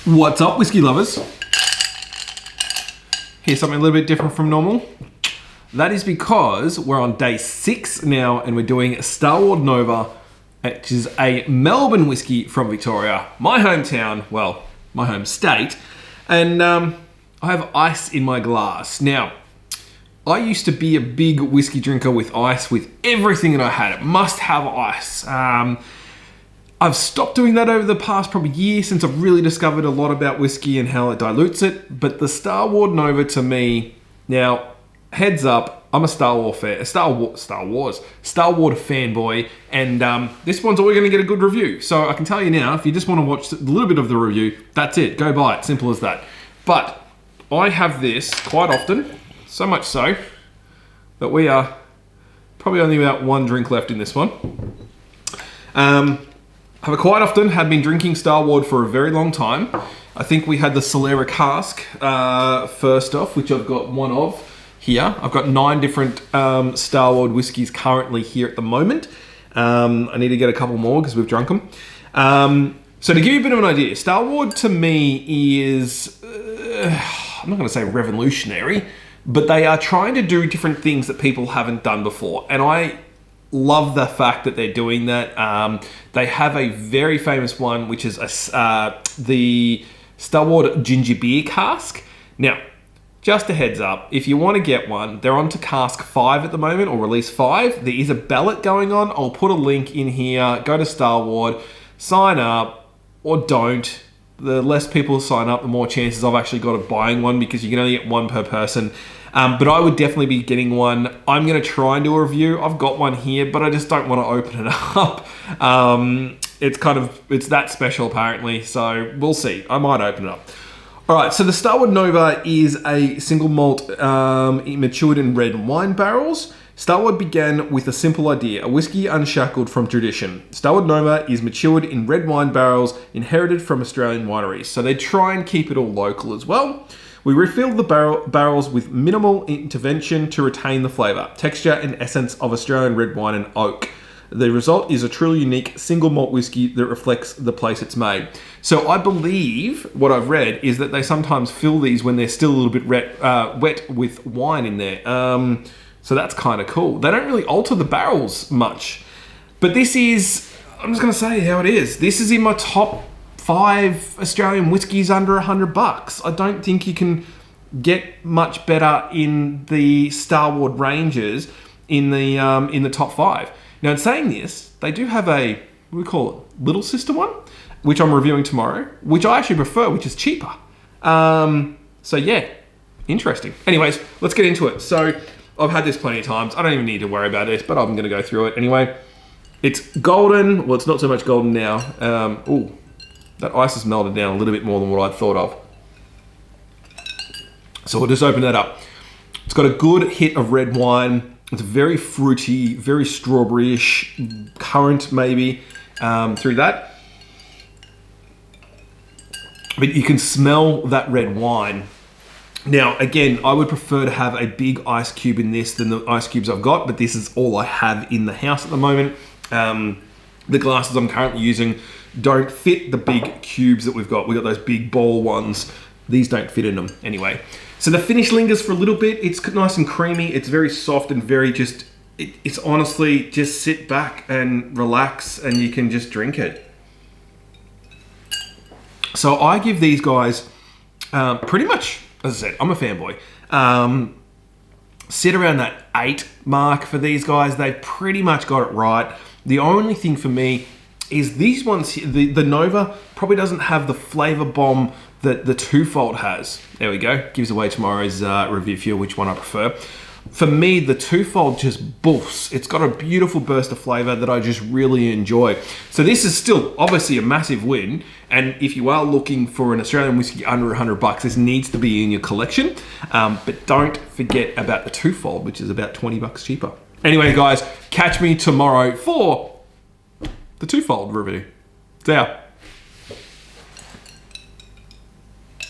What's up, whiskey lovers? Here's something a little bit different from normal. That is because we're on day 6 now and we're doing Starward Nova, which is a Melbourne whiskey from Victoria, my hometown, well, my home state. And I have ice in my glass. Now, I used to be a big whiskey drinker with ice with everything that I had. It must have ice. I've stopped doing that over the past probably year since I've really discovered a lot about whiskey and how it dilutes it. But the Starward Nova to me, now, heads up, I'm a Starward fanboy, and this one's always going to get a good review. So I can tell you now, if you just want to watch a little bit of the review, that's it. Go buy it. Simple as that. But I have this quite often, so much so that we are probably only about 1 drink left in this one. I've quite often had been drinking Starward for a very long time. I think we had the Starward Cask first off, which I've got one of here. I've got 9 different Starward whiskies currently here at the moment. I need to get a couple more because we've drunk them. So to give you a bit of an idea, Starward to me is, I'm not going to say revolutionary, but they are trying to do different things that people haven't done before. And I love the fact that they're doing that. They have a very famous one, which is the Starward Ginger Beer Cask. Now, just a heads up, if you want to get one, they're on to cask 5 at the moment, or release 5. There is a ballot going on. I'll put a link in here. Go to Starward, sign up, or don't. The less people sign up, the more chances I've actually got of buying one, because you can only get 1 per person. But I would definitely be getting one. I'm going to try and do a review. I've got one here, but I just don't want to open it up. It's that special apparently, so we'll see. I might open it up. All right, so the Starward Nova is a single malt matured in red wine barrels. Starward began with a simple idea, a whiskey unshackled from tradition. Starward Nova is matured in red wine barrels inherited from Australian wineries. So they try and keep it all local as well. We refilled the barrels with minimal intervention to retain the flavour, texture and essence of Australian red wine and oak. The result is a truly unique single malt whiskey that reflects the place it's made. So I believe, what I've read, is that they sometimes fill these when they're still a little bit wet with wine in there. So that's kind of cool. They don't really alter the barrels much. But this is, I'm just going to say how it is. This is in my top 5 Australian whiskies under $100. I don't think you can get much better in the Starward ranges in the top 5. Now, in saying this, they do have a, what do we call it, little sister one, which I'm reviewing tomorrow, which I actually prefer, which is cheaper. So yeah, interesting. Anyways, let's get into it. So I've had this plenty of times. I don't even need to worry about this, but I'm going to go through it anyway. It's golden. Well, it's not so much golden now. Ooh. That ice has melted down a little bit more than what I'd thought of. So we'll just open that up. It's got a good hit of red wine. It's very fruity, very strawberry-ish, currant maybe through that. But you can smell that red wine. Now, again, I would prefer to have a big ice cube in this than the ice cubes I've got, but this is all I have in the house at the moment. The glasses I'm currently using don't fit the big cubes that we've got. We've got those big bowl ones. These don't fit in them anyway. So the finish lingers for a little bit. It's nice and creamy. It's very soft and very just, it's honestly just sit back and relax and you can just drink it. So I give these guys pretty much, as I said, I'm a fanboy. Sit around that 8 mark for these guys. They've pretty much got it right. The only thing for me is these ones, the Nova probably doesn't have the flavor bomb that the Twofold has. There we go. Gives away tomorrow's review for you, which one I prefer. For me, the Twofold just boofs. It's got a beautiful burst of flavor that I just really enjoy. So this is still obviously a massive win. And if you are looking for an Australian whiskey under $100, this needs to be in your collection. But don't forget about the Twofold, which is about $20 cheaper. Anyway, guys, catch me tomorrow for the Twofold review. See ya.